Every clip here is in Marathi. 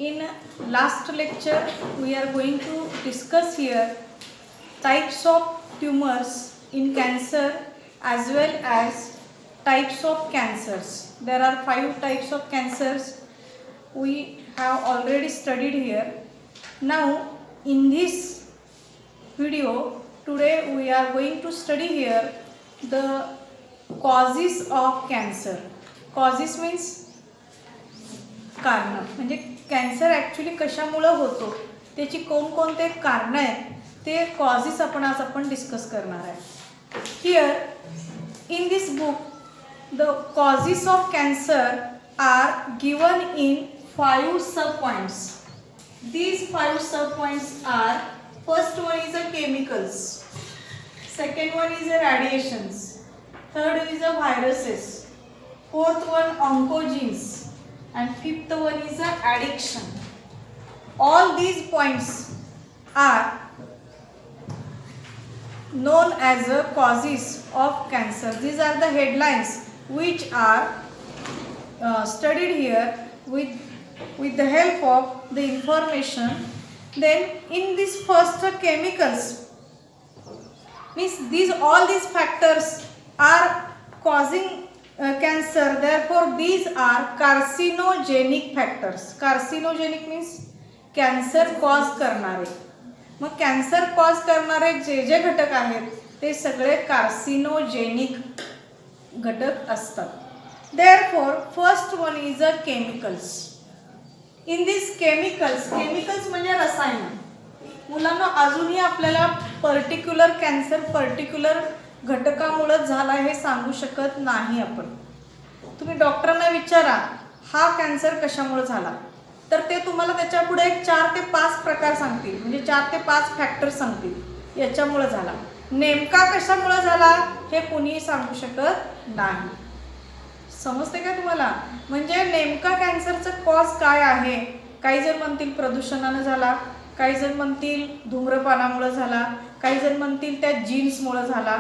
In last lecture we are going to discuss here types of tumors in cancer as well as types of cancers. There are 5 types of cancers we have already studied here. Now in this video today we are going to study here the causes of cancer. Causes means कारण, म्हणजे कॅन्सर ॲक्च्युली कशामुळे होतो त्याची कोणकोणते कारण आहेत ते कॉजेस आपण डिस्कस करणार आहे. Here in this book the causes of cancer are given in 5 sub points. These 5 sub points are first one is a chemicals, second one is a radiations, third is a viruses, fourth one oncogenes, and fifth one is a addiction. All these points are known as the causes of cancer. These are the headlines which are studied here with the help of the information. Then in this first chemicals means all these factors are causing cancer, therefore these are carcinogenic factors. Carcinogenic means cancer cause करणारे. मग कॅन्सर कॉज करणारे जे घटक आहेत ते सगळे कार्सिनोजेनिक घटक असतात. therefore first one is a chemicals. in these chemicals म्हणजे रसायन. मुलांना अजूनही आपल्याला पर्टिक्युलर कॅन्सर पर्टिक्युलर घटकामुळे झाला हे सांगू शकत नाही आपण. तुम्ही डॉक्टरांना विचारा हा कॅन्सर कशामुळे झाला तर ते तुम्हाला त्याच्या पुढे एक 4 ते 5 प्रकार सांगतील, म्हणजे 4 ते 5 फॅक्टर सांगतील याच्यामुळे झाला. नेमका कशामुळे झाला हे कोणीही सांगू शकत नाही. समजते का तुम्हाला? म्हणजे नेमका कॅन्सरचा कॉज काय आहे. काही जण म्हणतील प्रदूषणाने झाला, काही जण म्हणतील धूम्रपानामुळे झाला, काही जण म्हणतील त्या जीन्समुळे झाला,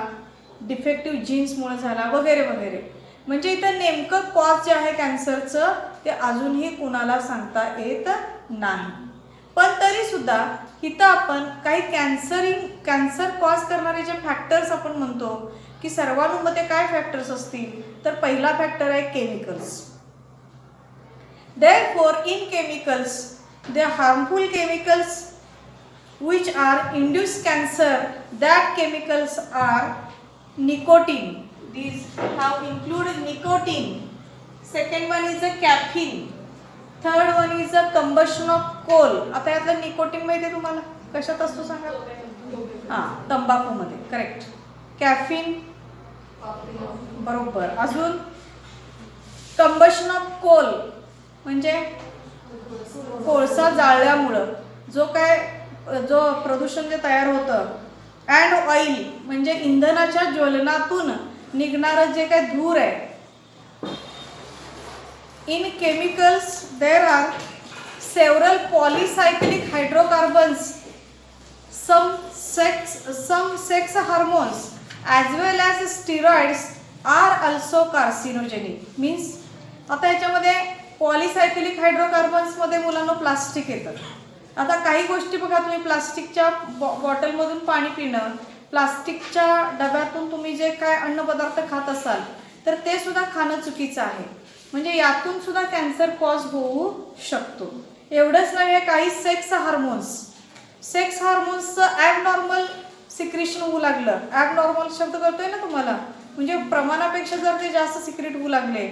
डिफेक्टिव्ह जीन्समुळे झाला वगैरे वगैरे. म्हणजे इथं नेमकं कॉज जे आहे कॅन्सरचं ते अजूनही कुणाला सांगता येत नाही. पण तरीसुद्धा इथं आपण काही कॅन्सर कॉज करणारे जे फॅक्टर्स आपण म्हणतो की सर्वानुमते काय फॅक्टर्स असतील तर पहिला फॅक्टर आहे chemicals. therefore in chemicals the harmful chemicals which are induce cancer, that chemicals are nicotine. These have included nicotine. second one is a caffeine, third one is a combustion of coal. आता यातलं निकोटीन माहिती तुम्हाला कशात असतो सांगा? तंबाखू मध्ये. करेक्ट. कॅफीन बरोबर. अजून कंबशन ऑफ कोल म्हणजे कोळसा जाळल्यामुळं जो प्रदूषण जे तयार होतं. अँड ऑइल म्हणजे इंधनाच्या ज्वलनातून निघणारं जे काही धूर आहे. In chemicals there are several polycyclic hydrocarbons, some sex hormones as well as steroids are also carcinogenic. Means आता याच्यामध्ये पॉलिसायक्लिक हायड्रोकार्बन्समध्ये मुलांना प्लास्टिक येतं. आता काही गोष्टी बघा, तुम्ही प्लास्टिकच्या बॉटलमधून पाणी पिणं, प्लास्टिकच्या डब्यातून तुम्ही जे काय अन्नपदार्थ खात असाल तर ते सुद्धा खाणं चुकीचं आहे. म्हणजे यातून सुद्धा कॅन्सर कॉज होऊ शकतो. एवढंच नाही, काही सेक्स हार्मोन्सचं ॲबनॉर्मल सिक्रेशन होऊ लागलं. ॲबनॉर्मल शब्द कळतोय ना तुम्हाला? म्हणजे प्रमाणापेक्षा जर ते जास्त सिक्रेट होऊ लागले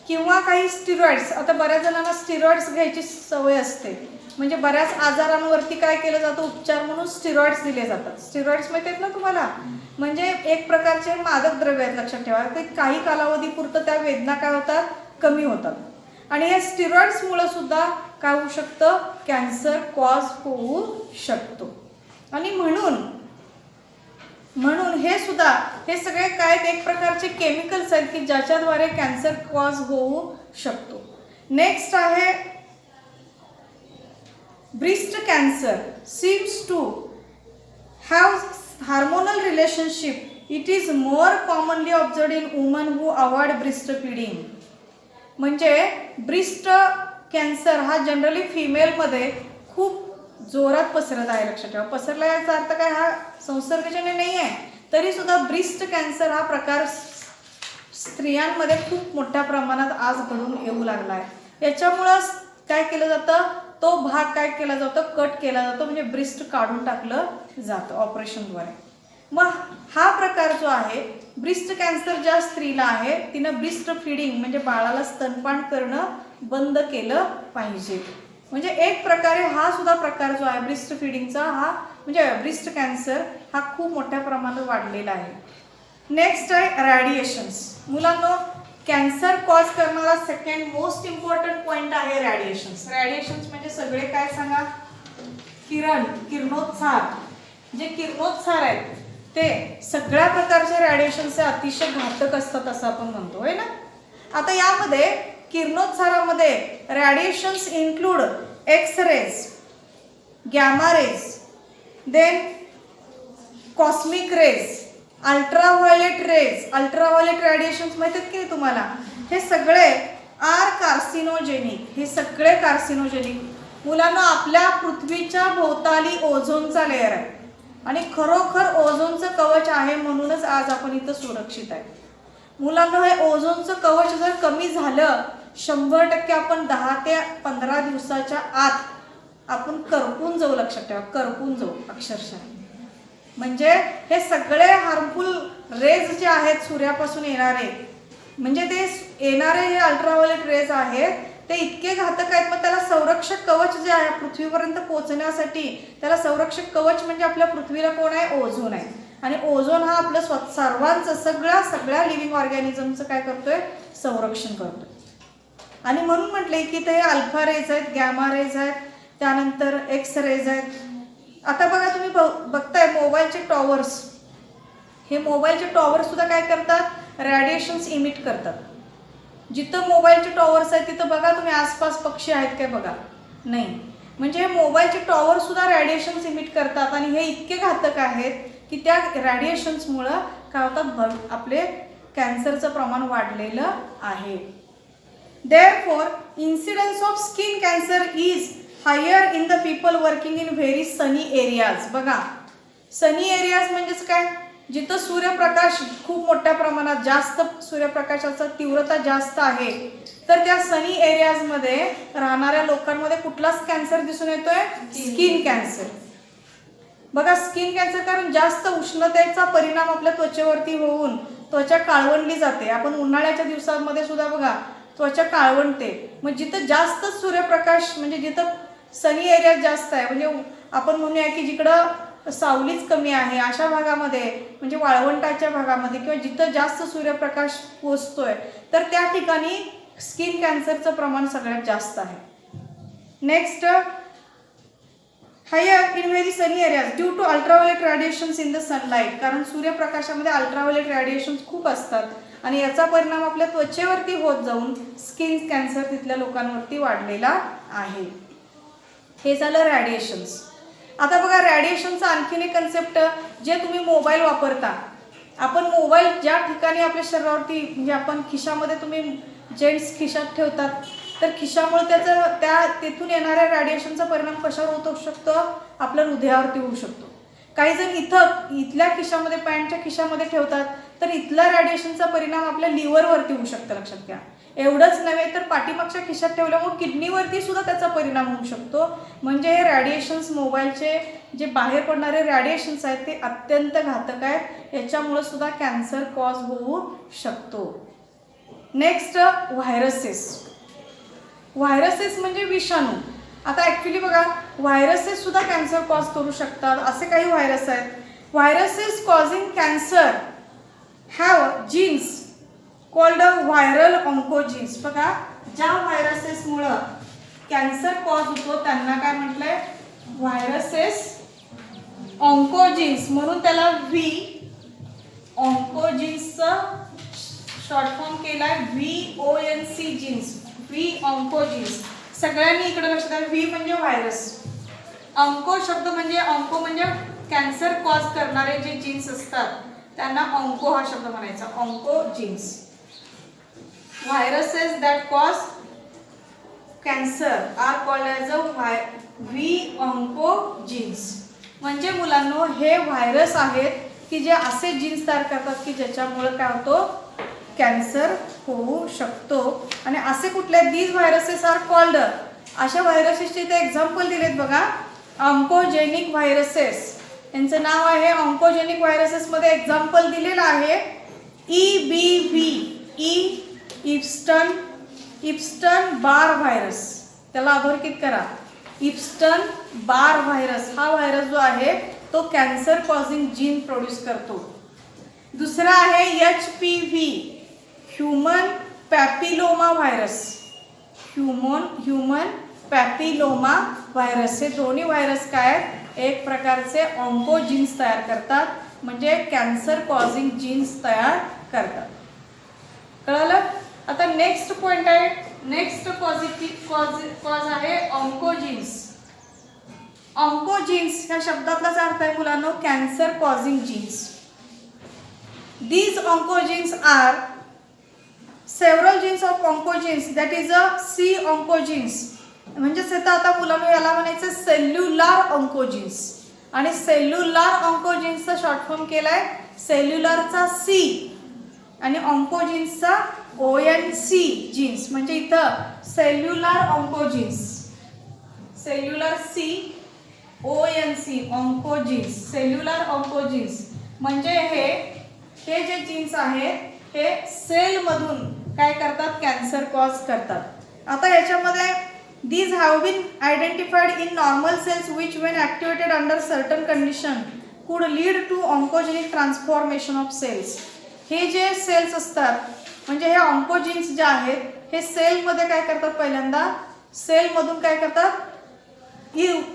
किंवा काही स्टिरॉइड्स. आता बऱ्याच जणांना स्टिरॉइड्स घ्यायची सवय असते. म्हणजे बऱ्याच आजारांवरती काय केलं जातं, उपचार म्हणून स्टिरॉइड्स दिले जातात. स्टिरॉइड्स माहिती आहेत ना तुम्हाला? म्हणजे एक प्रकारचे मादक द्रव्य आहेत, लक्षात ठेवा. ते काही कालावधीपुरतं त्या वेदना काय होतात, कमी होतात. आणि या स्टिरॉइड्समुळे सुद्धा काय होऊ शकतं, कॅन्सर कॉज होऊ शकतो. आणि म्हणून हे सगळे काय एक प्रकारचे केमिकल्स आहेत की ज्याच्याद्वारे कॅन्सर कॉज होऊ शकतो. नेक्स्ट आहे breast cancer. Seems to have hormonal relationship. It is more commonly observed in woman who avoid breast feeding. म्हणजे ब्रेस्ट कॅन्सर हा जनरली फिमेलमध्ये खूप जोरात पसरत आहे. लक्षात ठेवा, पसरला याचा अर्थ काय, हा संसर्गजन्य नाही आहे, तरी सुद्धा ब्रेस्ट कॅन्सर हा प्रकार स्त्रियांमध्ये खूप मोठ्या प्रमाणात आज घडून येऊ लागला आहे. याच्यामुळं काय केलं जातं, तो भाग काय केला जातो, कट केला जातो, म्हणजे ब्रेस्ट काढून टाकलं जातं ऑपरेशनद्वारे. मग हा प्रकार जो आहे ब्रेस्ट कॅन्सर ज्या स्त्रीला आहे तिनं ब्रेस्ट फीडिंग म्हणजे बाळाला स्तनपान करणं बंद केलं पाहिजे. म्हणजे एक प्रकारे हा सुद्धा प्रकार जो आहे ब्रेस्ट फिडिंगचा, हा म्हणजे ब्रेस्ट कॅन्सर हा खूप मोठ्या प्रमाणात वाढलेला आहे. नेक्स्ट आहे रॅडिएशन्स. मुलांनो, कॅन्सर कॉज करणारा सेकंड मोस्ट इम्पॉर्टंट पॉइंट आहे रॅडिएशन्स. रॅडिएशन्स म्हणजे सगळे काय सांगा, किरणोत्सार. जे किरणोत्सार आहेत ते सगळ्या प्रकारचे रॅडिएशन्स अतिशय घातक असतात असं आपण म्हणतो, आहे ना. आता यामध्ये किरणोत्सारामध्ये radiations include X rays, gamma rays, then cosmic rays, ultraviolet rays. Ultraviolet radiations माहिती आहेत की नाही तुम्हाला, हे सगळे आर कार्सिनोजेनिक. हे सगळे कार्सिनोजेनिक. मुलांना आपल्या पृथ्वीच्या भोवताली ओझोनचा लेअर आहे आणि खरोखर ओझोनचं कवच आहे म्हणूनच आज आपण इथं सुरक्षित आहे. मुलांना हे ओझोनचं कवच जर कमी झालं 100% आपण 10 ते 15 दिवसाच्या आत आपण करपून जाऊ. लक्षात ठेवा, करपून जाऊ अक्षरशः. म्हणजे हे सगळे हार्मफुल रेज जे आहेत सूर्यापासून येणारे, म्हणजे ते येणारे हे अल्ट्राव्हायोलेट रेज आहेत ते इतके घातक आहेत. मग त्याला संरक्षक कवच जे आहे पृथ्वीपर्यंत पोहोचण्यासाठी, त्याला संरक्षक कवच म्हणजे आपल्या पृथ्वीला कोण आहे, ओझोन आहे. आणि ओझोन हा आपलं सर्वांचं सगळ्या लिव्हिंग ऑर्गॅनिझमचं काय करतोय, संरक्षण करतोय. आणि म्हणून म्हटलंय की ते अल्फा रेज आहेत, गॅमा रेज आहेत, त्यानंतर एक्स रेज आहेत. आता बघा तुम्ही बघताय मोबाईलचे टॉवर्स. हे मोबाईलचे टॉवर्स सुद्धा काय करतात, रॅडिएशन्स इमिट करतात. जिथं मोबाईलचे टॉवर्स आहेत तिथं बघा तुम्ही आसपास पक्षी आहेत काय, बघा नाही. म्हणजे हे मोबाईलचे टॉवर सुद्धा रॅडिएशन्स इमिट करतात आणि हे इतके घातक आहेत की त्या रॅडिएशन्समुळं काय होतात, आपले कॅन्सरचं प्रमाण वाढलेलं आहे. Therefore, incidence of skin cancer is higher in the people working in very sunny areas. बघा, सनी एरियाज म्हणजेच काय, जिथं सूर्यप्रकाश खूप मोठ्या प्रमाणात, जास्त सूर्यप्रकाशाचा तीव्रता जास्त आहे, तर त्या सनी एरियाजमध्ये राहणाऱ्या लोकांमध्ये कुठलाच कॅन्सर दिसून येतोय, स्किन कॅन्सर. बघा, स्किन कॅन्सर कारण जास्त उष्णतेचा परिणाम आपल्या त्वचेवरती होऊन त्वचा काळवंडली जाते. आपण उन्हाळ्याच्या दिवसांमध्ये सुद्धा बघा त्वचा काळवंडते. मग जिथं जास्त सूर्यप्रकाश म्हणजे जिथं सनी एरिया जास्त आहे, म्हणजे आपण म्हणूया की जिकडं सावलीच कमी आहे अशा भागामध्ये, म्हणजे वाळवंटाच्या भागामध्ये किंवा जिथं जास्त सूर्यप्रकाश पोचतोय तर त्या ठिकाणी स्किन कॅन्सरचं प्रमाण सगळ्यात जास्त आहे. Next, higher in very sunny areas due to ultraviolet radiations in the sunlight. कारण सूर्यप्रकाशामध्ये अल्ट्राव्हायोलेट रॅडिएशन्स खूप असतात आणि याचा परिणाम आपल्या त्वचेवरती होत जाऊन स्किन कॅन्सर तिथल्या लोकांवरती वाढलेला आहे. हे झालं रॅडिएशन्स. आता बघा, रॅडिएशनचा आणखीन एक कन्सेप्ट, जे तुम्ही मोबाईल वापरता, आपण मोबाईल ज्या ठिकाणी आपल्या शरीरावरती, म्हणजे आपण खिशामध्ये, तुम्ही जेंट्स खिशात ठेवतात, तर खिशामुळे तिथून येणाऱ्या रॅडिएशनचा परिणाम कशावर होऊ शकतो, आपल्या हृदयावरती होऊ शकतो. काही जण इथल्या खिशामध्ये, पॅन्टच्या खिशामध्ये ठेवतात, तर इथला रॅडिएशनचा परिणाम आपल्या लिव्हरवरती होऊ शकतो. लक्षात घ्या. एवढंच नव्हे तर पाठीमागच्या खिशात ठेवल्यामुळे किडनीवरती सुद्धा त्याचा परिणाम होऊ शकतो. म्हणजे हे रॅडिएशन्स, मोबाईलचे जे बाहेर पडणारे रॅडिएशन्स आहेत ते अत्यंत घातक आहेत. याच्यामुळे सुद्धा कॅन्सर कॉज होऊ शकतो. Next, viruses. व्हायरसेस म्हणजे विषाणू. आता ॲक्च्युली बघा, व्हायरसेस सुद्धा कॅन्सर कॉज करू शकतात. असे काही व्हायरस आहेत. Viruses causing cancer have genes called viral oncogenes. बघा, ज्या व्हायरसेसमुळं कॅन्सर कॉज होतो त्यांना काय म्हटलंय, व्हायरसेस ऑन्कोजीन्स. म्हणून त्याला ऑन्कोजीन्सचं शॉर्ट फॉर्म केलाय VONC जीन्स, ऑन्कोजीन्स. सगळ्यांनी इकडे लक्षात द्या, व्ही म्हणजे व्हायरस, ऑन्को शब्द म्हणजे, ऑन्को म्हणजे कॅन्सर कॉज करणारे जे जीन्स असतात त्यांना ऑन्को हा शब्द म्हणायचा, oncogenes. Viruses that cause cancer are called as a V oncogenes. म्हणजे मुलांनो हे व्हायरस आहेत की जे असे जीन्स तयार करतात की ज्याच्यामुळे काय होतो, कॅन्सर होऊ शकतो. आणि असे कुठले दीज व्हायरसेस आर कॉल्ड, अशा व्हायरसेसचे इथे एक्झाम्पल दिलेत बघा. ऑन्कोजेनिक व्हायरसेस, यांचं नाव आहे. ऑन्कोजेनिक व्हायरसेसमध्ये एक्झाम्पल दिलेलं आहे EBV, इप्स्टन बार व्हायरस. त्याला अधोरेखित करा. इप्स्टन बार व्हायरस हा व्हायरस जो आहे तो कॅन्सर कॉझिंग जीन प्रोड्यूस करतो. दुसरा आहे HPV, human papilloma virus. Human papilloma virus. हे दोन्ही व्हायरस काय आहेत, एक प्रकारचे ऑन्कोजीन्स तयार करतात, म्हणजे कॅन्सर कॉझिंग जीन्स तयार करतात. कळलं. आता नेक्स्ट पॉइंट आहे, नेक्स्ट कॉज आहे ऑन्कोजीन्स. ऑन्कोजीन्स या शब्दातलाच अर्थ आहे मुलांनो cancer causing genes. These oncogenes are several genes of oncogenes, that is a C oncogenes. म्हणजेच आता मुलांनो याला म्हणायचं सेल्युलर ऑन्कोजीन्स. आणि सेल्युलर ऑन्कोजीन्सचा शॉर्ट फॉर्म केलाय सेल्युलरचा C आणि ऑन्कोजीन्सचा ONC जीन्स. म्हणजे इथं cellular oncogenes, cellular C ONC oncogenes, cellular oncogenes. म्हणजे हे जे जीन्स आहेत हे सेल मधून काय करतात, कॅन्सर कॉज करतात. आता याच्यामध्ये these have been identified in normal cells which when activated under certain condition could lead to oncogenic transformation of cells. हे जे सेल्स असतात म्हणजे हे ऑन्कोजीन्स जे आहेत हे सेल मध्ये काय करतात, पहिल्यांदा सेल मधून काय करतात,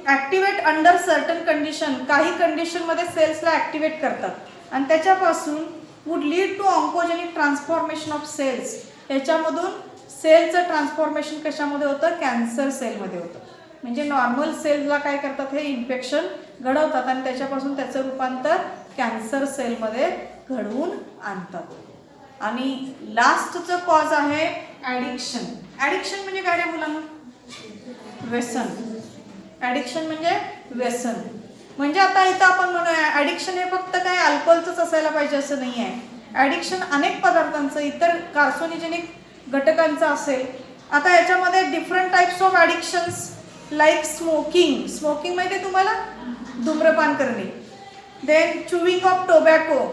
ऍक्टिवेट अंडर सर्टन कंडिशन, काही कंडिशन मध्ये सेल्सला ऍक्टिवेट करतात आणि त्याच्यापासून would lead to oncogenic transformation of cells. याच्यामधून सेलचं ट्रान्सफॉर्मेशन कशामध्ये होतं, कॅन्सर सेलमध्ये होतं. म्हणजे नॉर्मल सेलला काय करतात, हे इन्फेक्शन घडवतात आणि त्याच्यापासून त्याचं रूपांतर कॅन्सर सेलमध्ये घडवून आणतात. आणि लास्टचं कॉज आहे ॲडिक्शन. ॲडिक्शन म्हणजे काय रे मुलांना, व्यसन. ॲडिक्शन म्हणजे व्यसन. म्हणजे आता इथं आपण म्हणूया ॲडिक्शन हे फक्त काय अल्कोहोलचंच असायला पाहिजे असं नाही आहे. ॲडिक्शन अनेक पदार्थांचं, इतर कार्सिनोजेनिक घटकांचं असेल. आता याच्यामध्ये different types of addictions like smoking. Smoking माहिती आहे तुम्हाला, धूम्रपान करणे. देन चुविंग ऑफ टोबॅको,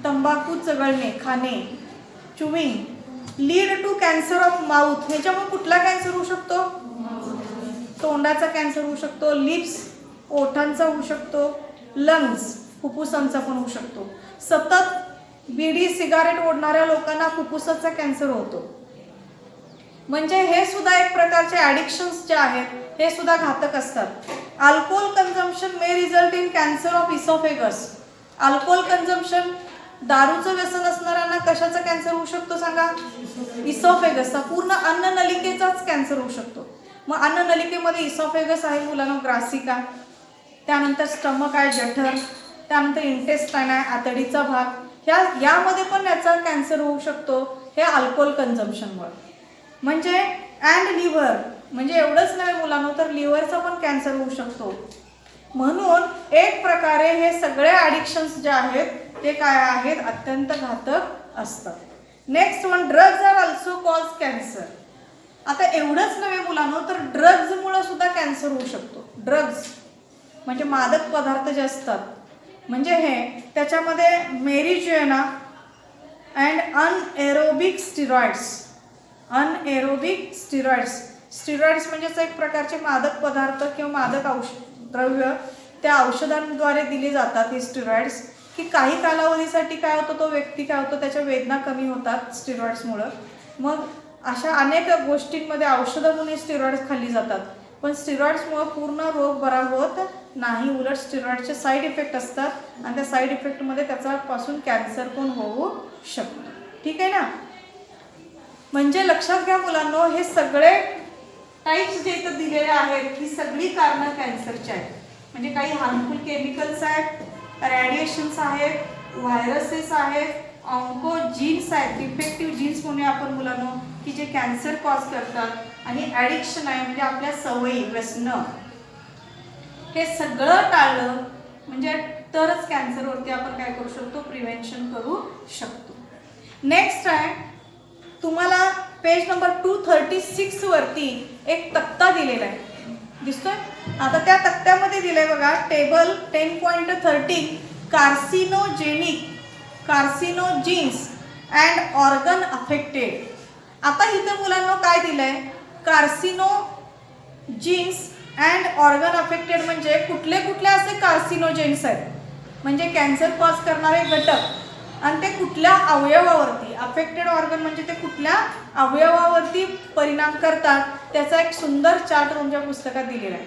तंबाखू चगळणे, खाणे, chewing. Lead to cancer of mouth. ह्याच्यामुळे कुठला कॅन्सर होऊ शकतो, तोंडाचा कॅन्सर होऊ शकतो, लिप्स ओठांचा होऊ शकतो, लंग्स फुफ्फुसांचा पण होऊ शकतो. सतत बिडी सिगारेट ओढणाऱ्या लोकांना फुफ्फुसाचा कॅन्सर होतो. म्हणजे हे सुद्धा एक प्रकारचे ॲडिक्शन्स जे आहेत हे सुद्धा घातक असतात. Alcohol consumption may result in cancer of oesophagus. Alcohol consumption, दारूचं व्यसन असणाऱ्यांना कशाचा कॅन्सर होऊ शकतो सांगा, इसोफेगसचा, पूर्ण अन्ननलिकेचाच कॅन्सर होऊ शकतो. मग अन्ननलिकेमध्ये इसोफेगस आहे मुलांना, ग्रासिका, त्यानंतर स्टमक आहे, जठर, त्यानंतर इंटेस्टाईन आहे, आतडीचा भाग, यामध्ये पण याचा कॅन्सर होऊ शकतो हे अल्कोहोल कन्झम्पशनमुळे. म्हणजे अँड लिव्हर, म्हणजे एवढंच नाही मुलांना तर लिव्हरचा पण कॅन्सर होऊ शकतो. म्हणून एक प्रकारे हे सगळे ॲडिक्शन्स जे आहेत ते काय आहेत, अत्यंत घातक असतात. Next one, drugs are also cause cancer. आता एवढंच नव्हे मुलांनो तर ड्रग्जमुळे सुद्धा कॅन्सर होऊ शकतो. ड्रग्ज म्हणजे मादक पदार्थ जे असतात, म्हणजे हे त्याच्यामध्ये marijuana and anaerobic steroids. Anaerobic steroids, steroids म्हणजेच एक प्रकारचे मादक पदार्थ किंवा मादक द्रव्य त्या औषधांद्वारे दिले जातात. हे स्टिरॉइड्स की काही कालावधीसाठी काय होतं, तो व्यक्ती काय होतो, त्याच्या वेदना कमी होतात स्टिरॉइड्समुळं. मग अशा अनेक गोष्टींमध्ये औषधं म्हणून स्टिरॉइड्स खाल्ली जातात, पण स्टिरॉइड्समुळे पूर्ण रोग बरा होत नाही. उलट स्टिरॉइडचे साईड इफेक्ट असतात आणि त्या साईड इफेक्टमध्ये त्याच्यापासून कॅन्सर पण होऊ शकतो. ठीक आहे ना. म्हणजे लक्षात घ्या मुलांनो, हे सगळे टाईप्स जे इथं दिलेले आहेत ही सगळी कारणं कॅन्सरची आहेत. म्हणजे काही हार्मफुल केमिकल्स आहेत, रॅडिएशन्स आहेत, व्हायरसेस आहेत, ऑन्कोजीन्स आहेत, डिफेक्टिव्ह जीन्स म्हणूया आपण मुलांनो, की जे कॅन्सर कॉज करतात. आणि ॲडिक्शन आहे म्हणजे आपल्या सवयी, व्यसनं, हे सगळं टाळलं म्हणजे तरच कॅन्सरवरती आपण काय करू शकतो, प्रिव्हेन्शन करू शकतो. नेक्स्ट आहे, तुम्हाला पेज नंबर 236 वरती एक तक्ता दिलेला आहे, दिसतोय. आता त्या तक्त्यामध्ये दिलंय बघा, table 10.13 carcinogens and organ affected. आता इथं मुलांना काय दिलंय, कार्सिनोजेन्स अँड ऑर्गन अफेक्टेड म्हणजे कुठले कुठले असे कार्सिनोजेन्स आहेत, म्हणजे कॅन्सर कॉज करणारे घटक, आणि ते कुठल्या अवयवावरती, अफेक्टेड ऑर्गन म्हणजे ते कुठल्या अवयवावरती परिणाम करतात, त्याचा एक सुंदर चार्ट तुमच्या पुस्तकात दिलेला आहे.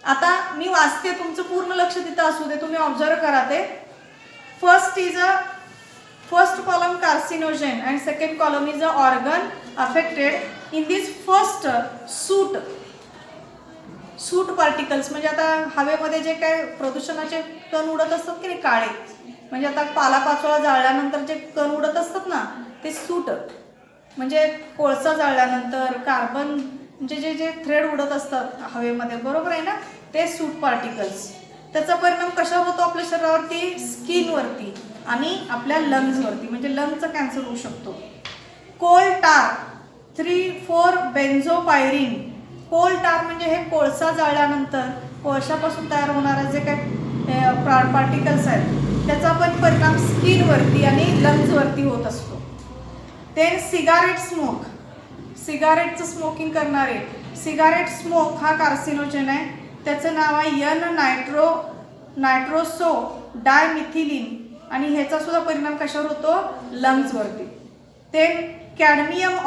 आता मी वाचते, तुमचं पूर्ण लक्ष तिथं असू दे, तुम्ही ऑब्झर्व करा ते. First column carcinogen and second column is a organ affected. In this first suit particles, म्हणजे आता हवेमध्ये जे काय प्रदूषणाचे कण उडत असतात की नाही, काळे, म्हणजे आता पालापाचोळा जाळल्यानंतर जे कण उडत असतात ना, ते सूट, म्हणजे कोळसा जाळल्यानंतर कार्बन म्हणजे जे जे थ्रेड उडत असतात हवेमध्ये, बरोबर आहे ना, ते सूट पार्टिकल्स. त्याचा परिणाम कशावर होतो आपल्या शरीरावरती, स्किनवरती आणि आपल्या लंग्सवरती, म्हणजे लंग्सचा कॅन्सर होऊ शकतो. कोल टार 3,4 बेन्झोपायरीन. कोल टार म्हणजे हे कोळसा जाळल्यानंतर कोळशापासून तयार होणारे जे काही पार्टिकल्स आहेत, त्याचा पण परिणाम स्किनवरती आणि लंग्सवरती होत असतो. देन सिगारेटचं स्मोकिंग करणारे, सिगारेट स्मोक हा कार्सिनोजेन आहे. त्याचं नाव आहे नायट्रोसो डायमिथिलिन, आणि ह्याचा सुद्धा परिणाम कशावर होतो, लंग्सवरती. देन कॅडमियम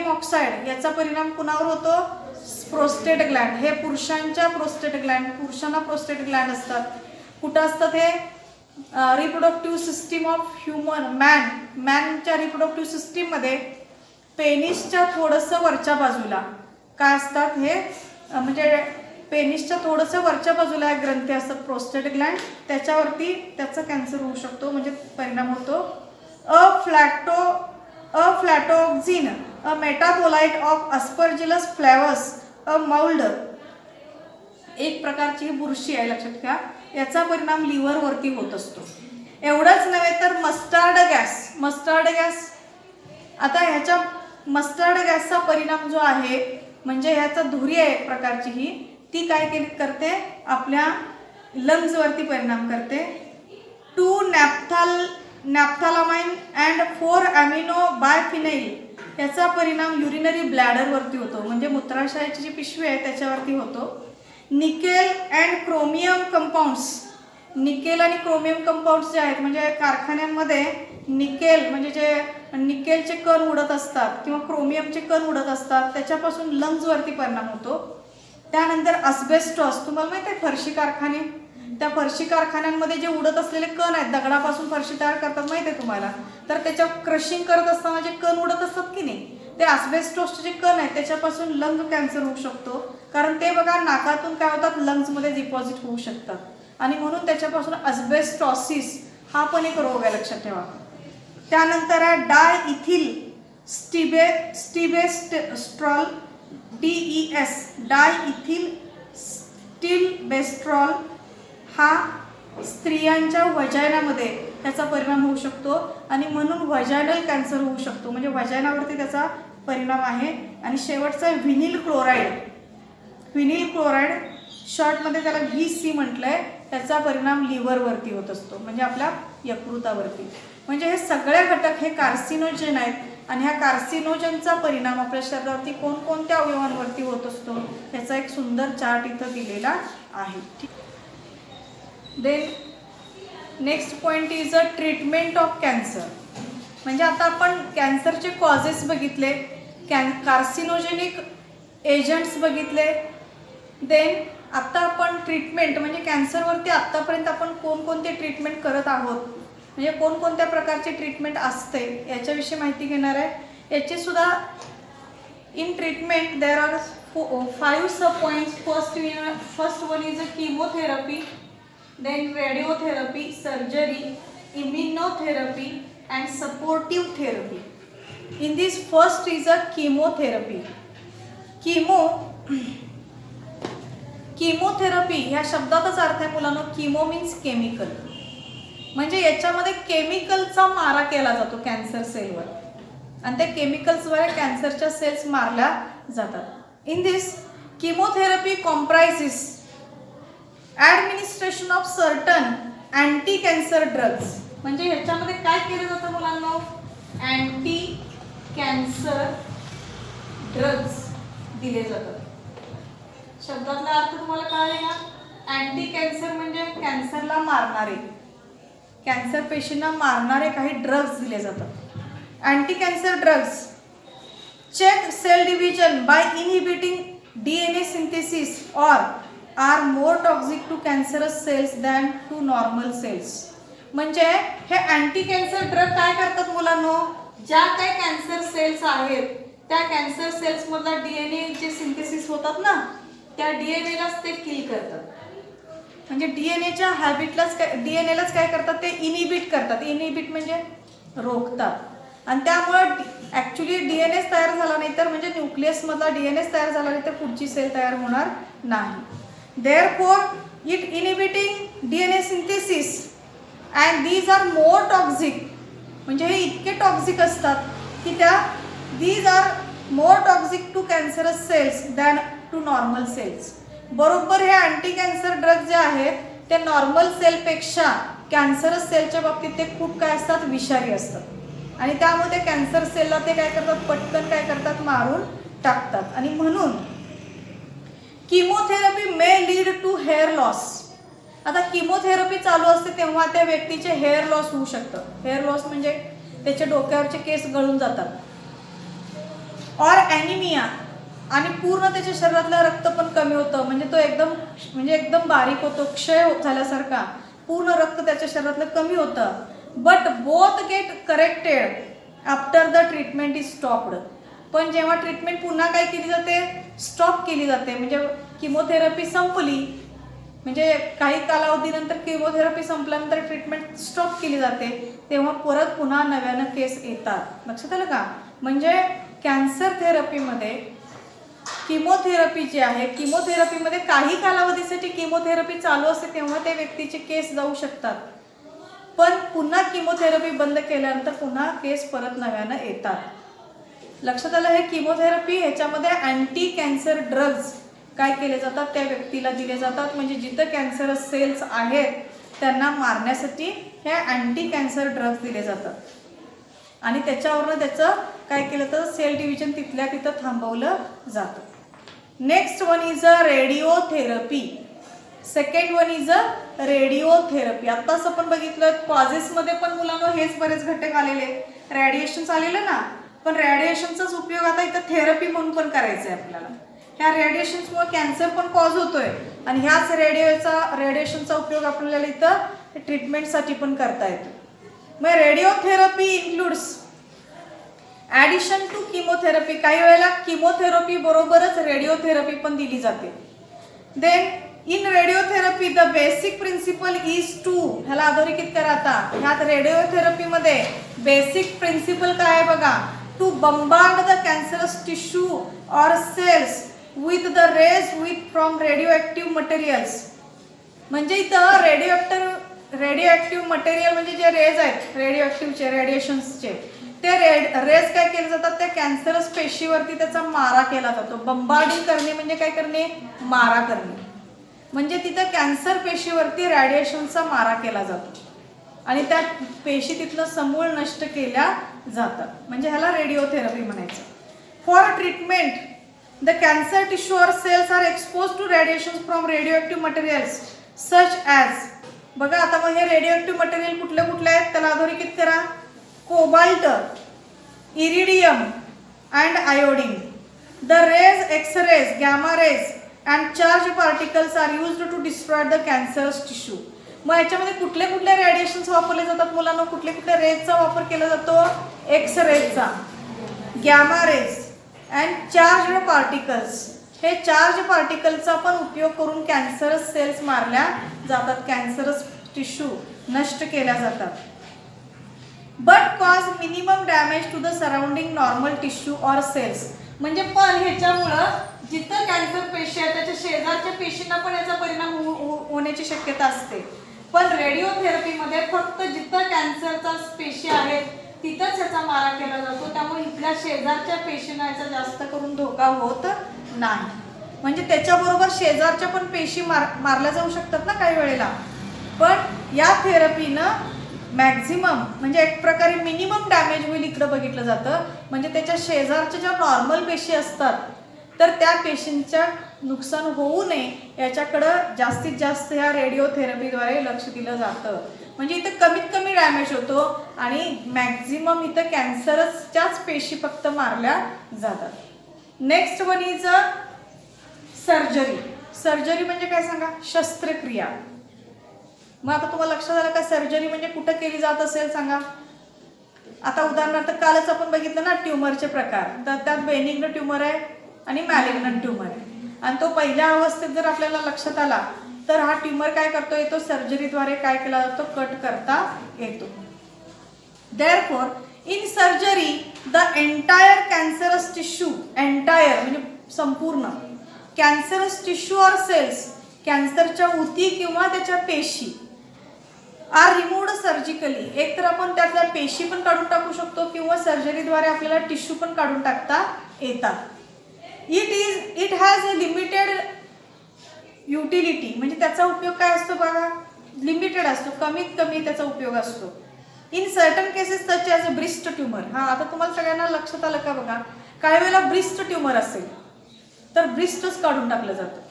ऑक्साईड याचा परिणाम कुणावर होतो, प्रोस्टेट ग्लँड. हे पुरुषांच्या पुरुषांना प्रोस्टेट ग्लँड असतात. कुठं असतात हे, रिप्रोडक्टिव्ह सिस्टीम ऑफ मॅनच्या रिप्रोडक्टिव्ह सिस्टीममध्ये पेनिसच्या थोडंसं वरच्या बाजूला काय असतात हे, म्हणजे पेनिसच्या थोडंसं वरच्या बाजूला एक ग्रंथी असतात, प्रोस्टेट ग्लँड, त्याच्यावरती त्याचा कॅन्सर होऊ शकतो, म्हणजे परिणाम होतो. अफ्लॅटोक्झिन, अ metabolite of Aspergillus फ्लॅवस, a mould, एक प्रकारची बुरशी आहे, लक्षात घ्या. याचा परिणाम लिव्हरवरती होत असतो. एवढंच नव्हे तर मस्टार्ड गॅस, आता ह्याच्या मस्टर्ड गॅसचा परिणाम जो आहे, म्हणजे ह्याचा धुरी आहे एक प्रकारची, ती काय करते, आपल्या लंग्सवरती परिणाम करते. 2 नॅफ्थालामाइन अँड 4 अॅमिनो बायफिनाइल याचा परिणाम युरिनरी ब्लॅडरवरती होतो, म्हणजे मूत्राशयाची जी पिशवी आहे त्याच्यावरती होतो. Nickel and chromium compounds, nickel आणि क्रोमियम कंपाऊंड्स जे आहेत, म्हणजे कारखान्यांमध्ये निकेल म्हणजे जे निकेलचे कण उडत असतात किंवा क्रोमियमचे कण उडत असतात, त्याच्यापासून लंग्सवरती परिणाम होतो. त्यानंतर अस्बेस्टॉस, तुम्हाला माहिती आहे फरशी कारखाने, त्या फरशी कारखान्यांमध्ये जे उडत असलेले कण आहेत, दगडापासून फरशी तयार करतात माहिती आहे तुम्हाला, तर त्याच्या क्रशिंग करत असताना जे कण उडत असतात की नाही, ते अस्बेस्टॉसचे जे कण आहेत त्याच्यापासून लंग कॅन्सर होऊ शकतो. कारण ते बघा नाकातून काय होतात, लंग्समध्ये डिपॉझिट होऊ शकतात, आणि म्हणून त्याच्यापासून अस्बेस्टॉसिस हा पण एक रोग आहे, लक्षात ठेवा. त्यानंतर आहे डायइथिल स्टिबेस्ट्रॉल, DES, डायइथिल स्टिलबेस्ट्रॉल, हा स्त्रियांच्या वजायनामध्ये त्याचा परिणाम होऊ शकतो, आणि म्हणून वजायनल कॅन्सर होऊ शकतो, म्हणजे वजायनावरती त्याचा परिणाम आहे. आणि शेवटचा आहे व्हिनिल क्लोराईड, शॉर्टमध्ये त्याला VC म्हटलंय, त्याचा परिणाम लिव्हरवरती होत असतो, म्हणजे आपल्या यकृतावरती. म्हणजे हे सगळे घटक हे कार्सिनोजेन आहेत, आणि ह्या कार्सिनोजेनचा परिणाम आपल्या शरीरावरती कोणकोणत्या अवयवांवरती होत असतो याचा एक सुंदर चार्ट इथं दिलेला आहे. Then next point is a treatment of cancer. म्हणजे आता आपण कॅन्सरचे कॉजेस बघितले, कार्सिनोजेनिक एजंट्स बघितले. देन आता आपण ट्रीटमेंट म्हणजे कॅन्सरवरती आत्तापर्यंत आपण कोणकोणते ट्रीटमेंट करत आहोत, म्हणजे कोणकोणत्या प्रकारची ट्रीटमेंट असते याच्याविषयी माहिती घेणार आहे. याची सुद्धा in treatment there are 5 sub points. First one is a chemotherapy, then radiotherapy, surgery, immunotherapy and supportive therapy. In this first is a chemotherapy. Chemotherapy ह्या शब्दातच अर्थ आहे मुलांनो. किमो मीन्स केमिकल, म्हणजे याच्यामध्ये केमिकलचा मारा केला जातो कॅन्सर सेलवर आणि त्या केमिकल्सद्वारे कॅन्सरच्या सेल्स मारल्या जातात. In this chemotherapy comprises administration of certain anti cancer drugs. म्हणजे ह्याच्यामध्ये काय केलं जातं मुलांनो? अँटी कॅन्सर ड्रग्ज दिले जातात. शब्दातला अर्थ तुम्हाला कळाला का? अँटी कॅन्सर म्हणजे कॅन्सरला मारणारे, कॅन्सर पेशींना मारणारे काही ड्रग्ज दिले जातात. Anti cancer drugs check cell division by inhibiting DNA synthesis or are more toxic to cancerous cells than to normal cells. म्हणजे हे अँटी कॅन्सर ड्रग काय करतात मुलांनो? ज्या काही कॅन्सर सेल्स आहेत त्या कॅन्सर सेल्स मधला DNA जे सिंथेसिस होतात ना, त्या DNAलाच ते किल करतात. म्हणजे DNAच्या हॅबिटलाच DNAलाच काय करतात? ते इनहिबिट करतात. इनहिबिट म्हणजे रोखतात आणि त्यामुळे ॲक्च्युली DNA तयार झाला नाही तर म्हणजे न्यूक्लियसमधला DNA तयार झाला नाही तर पुढची सेल तयार होणार नाही. Therefore it inhibiting DNA synthesis and these are more toxic. म्हणजे हे इतके टॉक्सिक असतात की त्या these are more toxic to cancerous cells than to normal cells. बरोबर हे अँटी कॅन्सर ड्रग जे आहेत ते नॉर्मल सेलपेक्षा कॅन्सरस सेलच्या बाबतीत ते खूप काय असतात? विषारी असतात आणि त्यामुळे कॅन्सर सेलला ते काय करतात? पटकन काय करतात? मारून टाकतात. आणि म्हणून chemotherapy may lead to hair loss. आता किमोथेरपी चालू असते तेव्हा त्या व्यक्तीचे हेअर लॉस होऊ शकतं. हेअर लॉस म्हणजे त्याच्या डोक्यावरचे केस गळून जातात. और ॲनिमिया, आणि पूर्ण त्याच्या शरीरातलं रक्त पण कमी होतं, म्हणजे तो एकदम बारीक होतो, क्षय झाल्यासारखा पूर्ण रक्त त्याच्या शरीरातलं कमी होतं. But both get corrected after the treatment is stopped. पण जेव्हा ट्रीटमेंट पुन्हा काय केली जाते? स्टॉप केली जाते. म्हणजे किमोथेरपी संपली म्हणजे काही कालावधीनंतर किमोथेरपी संपल्यानंतर ट्रीटमेंट स्टॉप केली जाते तेव्हा परत पुन्हा नव्यानं केस येतात. लक्षात आलं का? म्हणजे कॅन्सर थेरपीमध्ये किमोथेरपी जी आहे, किमोथेरपीमध्ये काही कालावधीसाठी किमोथेरपी चालू असते तेव्हा त्या व्यक्तीचे केस जाऊ शकतात, पण पुन्हा किमोथेरपी बंद केल्यानंतर पुन्हा केस परत नव्यानं येतात. लक्षात आलं? हे किमोथेरपी ह्याच्यामध्ये अँटी कॅन्सर ड्रग्ज काय केले जातात? त्या व्यक्तीला दिले जातात. म्हणजे जिथं कॅन्सरस सेल्स आहेत त्यांना मारण्यासाठी हे अँटी कॅन्सर ड्रग्ज दिले जातात आणि त्याच्यावरनं त्याचं काय केलं तर सेल डिव्हिजन तिथल्या तिथं थांबवलं जातं. Next one is a radiotherapy. Second one is a radiotherapy. आत्ताच आपण बघितलं कॉजेसमध्ये पण मुलांना हेच बरेच घटक आलेले, रेडिएशन्स आलेलं ना, पण रेडिएशनचाच उपयोग आता इथं थेरपी म्हणून पण करायचा आहे आपल्याला. ह्या रेडिएशन्समुळे कॅन्सर पण कॉज होतोय आणि ह्याच रेडिएशनचा उपयोग आपल्याला इथं ट्रीटमेंटसाठी पण करता येतो. मग radiotherapy includes addition to chemotherapy. काही वेळेला किमोथेरपी बरोबरच रेडिओथेरपी पण दिली जाते. Then in radiotherapy the basic principle is to, ह्याला अधोरेखित करा आता. ह्यात रेडिओथेरपीमध्ये बेसिक प्रिन्सिपल काय आहे बघा? To bombard the cancerous tissue or cells with the rays with from radio materials. म्हणजे इथं रेडिओ मटेरियल म्हणजे जे रेज आहेत रेडिओ रेडिएशन्सचे ते रेज काय केले जातात? त्या कॅन्सरस पेशीवरती त्याचा मारा केला जातो. बंबार्डिंग करणे म्हणजे काय करणे? मारा करणे. म्हणजे तिथं कॅन्सर पेशीवरती रेडिएशनचा मारा केला जातो आणि त्या पेशी तिथलं समूळ नष्ट केल्या जातात. म्हणजे ह्याला रेडिओथेरपी म्हणायचं. For treatment the cancer tissue or cells are expose to radiation from radio materials such as. बघा आता मग हे रेडिओ मटेरियल कुठले कुठले आहेत त्याला अधोरेखित करा. Cobalt, iridium and iodine. The rays, X rays, gamma rays and charged particles are used to destroy the cancerous tissue. मग याच्यामध्ये कुठले कुठले रेडिएशन्स वापरले जातात मुलांना? कुठले कुठले रेजचा वापर केला जातो? एक्स रेजचा, gamma rays and charge particles. हे चार्ज पार्टिकलचा पण उपयोग करून कॅन्सरस सेल्स मारल्या जातात, कॅन्सरस टिश्यू नष्ट केल्या जातात. But cause minimum damage to the surrounding normal tissue or cells. म्हणजे पण ह्याच्यामुळं जिथं कॅन्सर पेशी आहे त्याच्या शेजारच्या पेशींना पण याचा परिणाम होण्याची शक्यता असते. पण रेडिओथेरपीमध्ये फक्त जिथं कॅन्सरचा पेशी आहेत तिथंच ह्याचा मारा केला जातो. त्यामुळे इथल्या शेजारच्या पेशींना याचा जास्त करून धोका होत नाही. म्हणजे त्याच्याबरोबर शेजारच्या पण पेशी मारल्या जाऊ शकतात ना काही वेळेला. पण या थेरपीनं मॅक्झिमम म्हणजे एक प्रकारे मिनिमम डॅमेज होईल इकडं बघितलं जातं. म्हणजे त्याच्या शेजारच्या ज्या नॉर्मल पेशी असतात तर त्या पेशींच्या नुकसान होऊ नये याच्याकडं जास्तीत जास्त ह्या रेडिओथेरपीद्वारे लक्ष दिलं जातं. म्हणजे इथं कमीत कमी डॅमेज होतो आणि मॅक्झिमम इथं कॅन्सरच्याच पेशी फक्त मारल्या जातात. Next one is surgery. Surgery म्हणजे काय सांगा? शस्त्रक्रिया. मग आता तुम्हाला लक्षात आलं का सर्जरी म्हणजे कुठं केली जात असेल सांगा? आता उदाहरणार्थ कालच आपण बघितलं ना ट्युमरचे प्रकार. तर त्यात बेनिग्न ट्युमर आहे आणि मॅलिग्नंट ट्युमर आहे. आणि तो पहिल्या अवस्थेत जर आपल्याला लक्षात आला तर हा ट्युमर काय करतो येतो सर्जरीद्वारे काय केला जातो? कट करता येतो. Therefore in surgery the entire cancerous tissue, entire म्हणजे संपूर्ण कॅन्सरस टिश्यू ऑर सेल्स, कॅन्सरच्या उती किंवा त्याच्या पेशी आर रिमूव्ड सर्जिकली. एक तर आपण त्यातल्या पेशी पण काढून टाकू शकतो किंवा सर्जरीद्वारे आपल्याला टिश्यू पण काढून टाकता येतात. It has a limited utility. म्हणजे त्याचा उपयोग काय असतो बघा? लिमिटेड असतो, कमीत कमी त्याचा उपयोग असतो. In certain cases such as a breast tumour. हा आता तुम्हाला सगळ्यांना लक्षात आलं का बघा? काही वेळेला ब्रिस्ट ट्युमर असेल तर ब्रिस्टच काढून टाकलं जातं.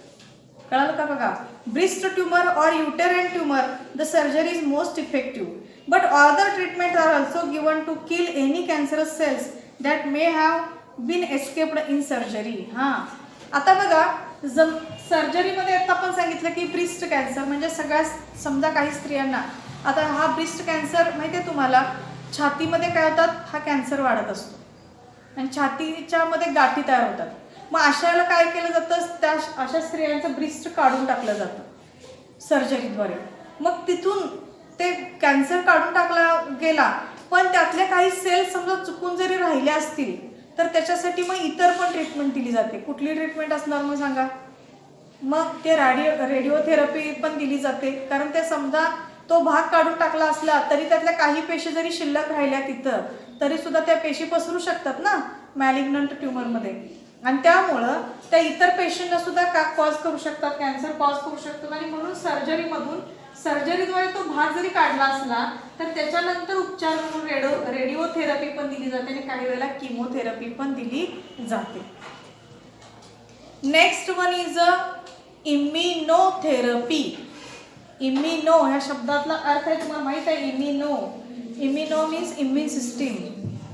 कळालं का बघा? Breast tumour or uterine tumour the surgery is most effective but other treatment are also given to kill any cancerous cells that may have been escaped in surgery. हां आता बघा सर्जरीमध्ये आता आपण सांगितलं की ब्रिस्ट कॅन्सर म्हणजे सगळ्यात समजा काही स्त्रियांना आता हा ब्रिस्ट कॅन्सर माहिती आहे तुम्हाला छातीमध्ये काय होतात? हा कॅन्सर वाढत असतो आणि छातीच्या मध्ये गाठी तयार होतात. मग अशाला काय केलं जातं? त्या अशा स्त्रियांचं ब्रिस्ट काढून टाकलं जातं सर्जरीद्वारे. मग तिथून ते कॅन्सर काढून टाकला गेला पण त्यातल्या काही सेल्स समजा चुकून जरी राहिल्या असतील तर त्याच्यासाठी मग इतर पण ट्रीटमेंट दिली जाते. कुठली ट्रीटमेंट असणार मग सांगा? मग ते रेडिओथेरपी पण दिली जाते. कारण ते समजा तो भाग काढून टाकला असला तरी त्यातल्या काही पेशी जरी शिल्लक राहिल्या तिथं तरी सुद्धा त्या पेशी पसरू शकतात ना मॅलिग्नंट ट्युमरमध्ये. आणि त्यामुळं त्या इतर पेशंटला सुद्धा कॉज करू शकतात, कॅन्सर कॉज करू शकतात. आणि म्हणून सर्जरीद्वारे तो भाग जरी काढला असला तर त्याच्यानंतर उपचार म्हणून रेडिओथेरपी पण दिली जाते आणि काही वेळेला किमोथेरपी पण दिली जाते. Next one is immunotherapy. Immuno ह्या शब्दातला अर्थ आहे तुम्हाला माहित आहे? इम्युनो मीन्स इम्युन सिस्टीम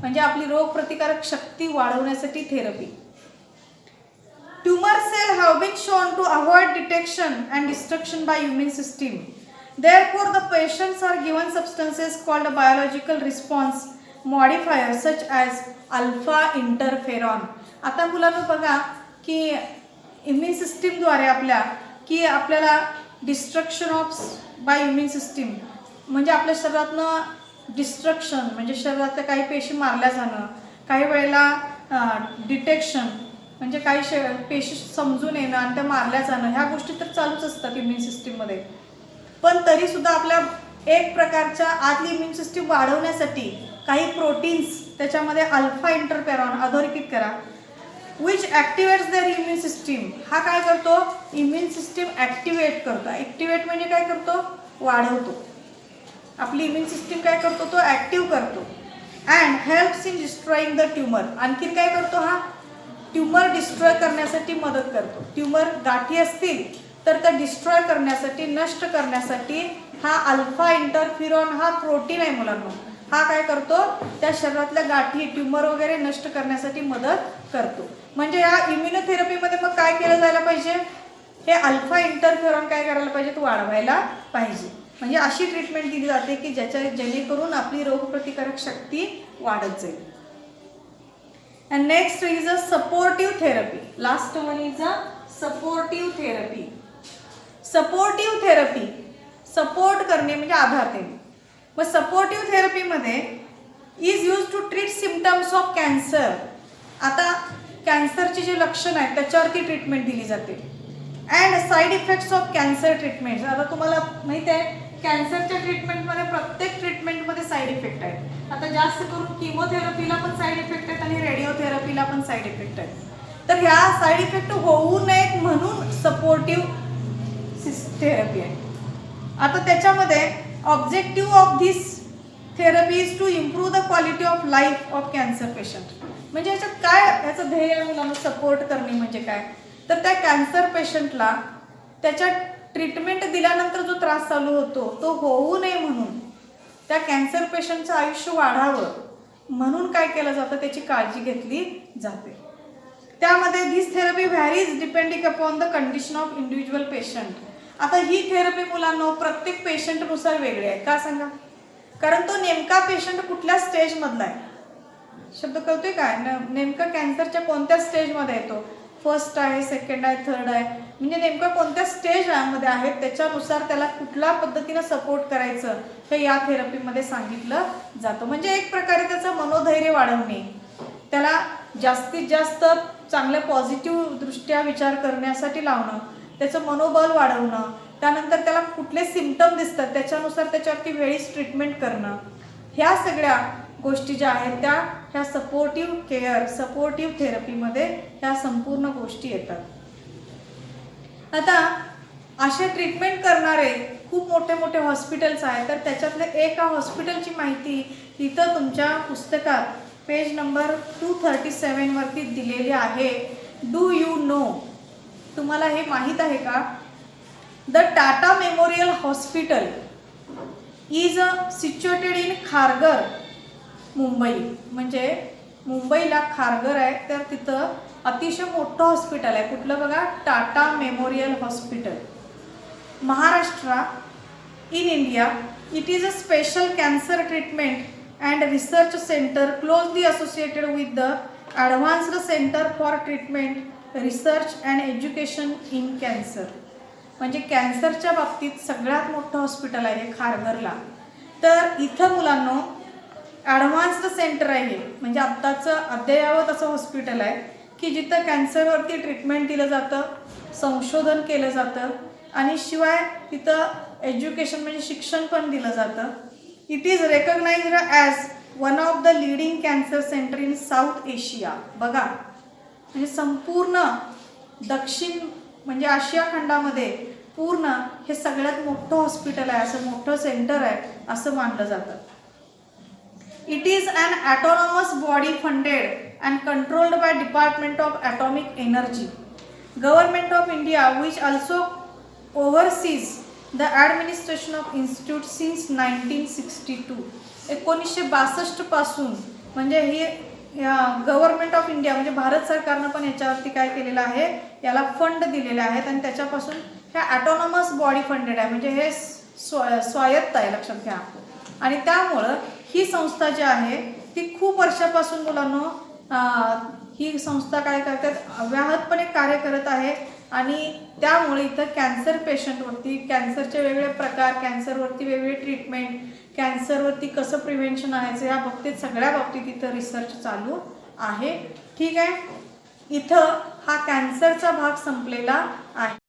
म्हणजे आपली रोगप्रतिकारक शक्ती वाढवण्यासाठी therapy. Tumor cells have been shown to avoid detection and destruction by immune system. Therefore, the patients are given substances called biological response modifiers such as alpha interferon. आता मुलांना बघा की इम्युन सिस्टीमद्वारे आपल्याला destruction of by immune system म्हणजे आपल्या शरीरातनं डिस्ट्रक्शन म्हणजे शरीरातल्या काही पेशी मारल्या जाणं, काही वेळेला डिटेक्शन म्हणजे काही पेशी समजून येणं आणि त्या मारल्या जाणं ह्या गोष्टी तर चालूच असतात इम्युन सिस्टीममध्ये. पण तरीसुद्धा आपल्या एक प्रकारच्या आतली इम्युन सिस्टीम वाढवण्यासाठी काही प्रोटीन्स त्याच्यामध्ये अल्फा इंटरफेरॉन अधोरेखित करा विच ॲक्टिवेट्स देअर इम्युन सिस्टीम. हा काय करतो? इम्युन सिस्टीम ॲक्टिवेट करतो. ॲक्टिवेट म्हणजे काय करतो? वाढवतो. आपली इम्युन सिस्टीम काय करतो? तो ॲक्टिव्ह करतो. And helps in डिस्ट्रॉईंग the tumour. आणखीन काय करतो? हा ट्युमर डिस्ट्रॉय करण्यासाठी मदत करतो. ट्युमर गाठी असतील तर त्या डिस्ट्रॉय करण्यासाठी नष्ट करण्यासाठी हा अल्फा इंटरफिरॉन हा प्रोटीन आहे मुलांना. हा काय करतो? त्या शरीरातल्या गाठी ट्युमर वगैरे नष्ट करण्यासाठी मदत करतो. म्हणजे या इम्युनोथेरपीमध्ये मग काय केलं जायला पाहिजे? हे अल्फा इंटरफिरॉन काय करायला पाहिजे? तो वाढवायला पाहिजे. म्हणजे अशी ट्रीटमेंट दिली जाते की जेणेकरून आपली रोगप्रतिकारक शक्ती वाढत जाईल. And next is a supportive therapy. Last one is a supportive therapy. Supportive therapy, support करणे म्हणजे आधार देणे. मग सपोर्टिव्ह थेरपीमध्ये is use to treat symptoms of cancer. आता कॅन्सरचे जे लक्षण आहेत त्याच्यावरती ट्रीटमेंट दिली जाते. And side effects of cancer treatment. आता तुम्हाला माहिती आहे कॅन्सरच्या ट्रीटमेंटमध्ये प्रत्येक ट्रीटमेंटमध्ये साईड इफेक्ट आहेत. आता जास्त करून किमोथेरपीला पण साईड इफेक्ट आहेत आणि रेडिओथेरपीला पण साईड इफेक्ट आहेत. तर ह्या साईड इफेक्ट होऊ नयेत म्हणून सपोर्टिव्ह थेरपी आहे. आता त्याच्यामध्ये objective of this therapy is to improve the quality of life of cancer patient. म्हणजे ह्याच्यात काय ह्याचं ध्येय आहे मुलांना सपोर्ट करणे म्हणजे काय तर त्या कॅन्सर पेशंटला त्याच्या ट्रीटमेंट दिल्यानंतर जो त्रास चालू होतो तो होऊ नये म्हणून त्या कॅन्सर पेशंटचं आयुष्य वाढावं म्हणून काय केलं जातं त्याची काळजी घेतली जाते. त्यामध्ये this therapy varies depending upon the condition of individual patient. आता ही थेरपी मुलांना प्रत्येक पेशंटनुसार वेगळी आहे. का सांगा? कारण तो नेमका पेशंट कुठल्या स्टेजमधला आहे. शब्द कळतोय काय? नेमका कॅन्सरच्या कोणत्या स्टेजमध्ये येतो. फर्स्ट आहे, सेकंड आहे, थर्ड आहे, म्हणजे नेमका कोणत्या स्टेजमध्ये आहे त्याच्यानुसार त्याला कुठल्या पद्धतीनं सपोर्ट करायचं हे या थेरपीमध्ये सांगितलं जातं. म्हणजे एक प्रकारे त्याचं मनोधैर्य वाढवणे, त्याला जास्तीत जास्त चांगल्या पॉझिटिव्ह दृष्ट्या विचार करण्यासाठी लावणं, त्याचं मनोबल वाढवणं, त्यानंतर त्याला कुठले सिम्पटम दिसतात त्याच्यानुसार त्याच्यावरती वेळीच ट्रीटमेंट करणं, ह्या सगळ्या गोष्टी ज्या आहेत त्या ह्या सपोर्टिव्ह केअर सपोर्टिव्ह थेरपीमध्ये ह्या संपूर्ण गोष्टी येतात. आता असे ट्रीटमेंट करणारे खूप मोठे मोठे हॉस्पिटल्स आहेत. तर त्याच्यातले एका हॉस्पिटलची माहिती इथं तुमच्या पुस्तकात पेज नंबर 237 वरती दिलेली आहे. Do you know? तुम्हाला हे माहीत आहे का? The Tata memorial hospital is situated in Kharghar, Mumbai. म्हणजे मुंबईला खारघर आहे तर तिथं अतिशय मोठं हॉस्पिटल आहे. कुठलं बघा? Tata memorial hospital, Maharashtra, in India. It is a special cancer treatment and research centre closely associated with the advanced centre for treatment research and education in cancer. म्हणजे कॅन्सरच्या बाबतीत सगळ्यात मोठं हॉस्पिटल आहे खारघरला. तर इथं मुलांनो ॲडव्हान्स्ड सेंटर आहे, म्हणजे आत्ताचं अद्ययावत असं हॉस्पिटल आहे की जिथं कॅन्सरवरती ट्रीटमेंट दिलं जातं, संशोधन केलं जातं आणि शिवाय तिथं एज्युकेशन म्हणजे शिक्षण पण दिलं जातं. It is recognised as one of the leading cancer centre in south Asia. बघा म्हणजे संपूर्ण दक्षिण म्हणजे आशिया खंडामध्ये पूर्ण हे सगळ्यात मोठं हॉस्पिटल आहे, असं मोठं सेंटर आहे असं मानलं जातं. It is an autonomous body funded and controlled by department of atomic energy, government of India, which also oversees the administration of institute since 1962. 1962 पासून म्हणजे ही गव्हर्नमेंट ऑफ इंडिया म्हणजे भारत सरकारनं पण याच्यावरती काय केलेलं आहे, याला फंड दिलेले आहेत आणि त्याच्यापासून ह्या ॲटोनॉमस बॉडी फंडेड आहे म्हणजे हे स्वायत्त आहे, लक्षात घ्या. आणि त्यामुळं ही संस्था जी आहे ती खूप वर्षापासून मुलांना ही संस्था काय करतात, अव्याहतपणे कार्य करत आहे. आणि त्यामुळे इथं कॅन्सर पेशंटवरती कॅन्सरचे वेगवेगळे प्रकार, कॅन्सरवरती वेगवेगळे ट्रीटमेंट, कॅन्सरवरती कसं प्रिव्हेन्शन आहे या बाबतीत सगळ्या बाबतीत इथं रिसर्च चालू आहे. ठीक आहे, इथं हा कॅन्सरचा भाग संपलेला आहे.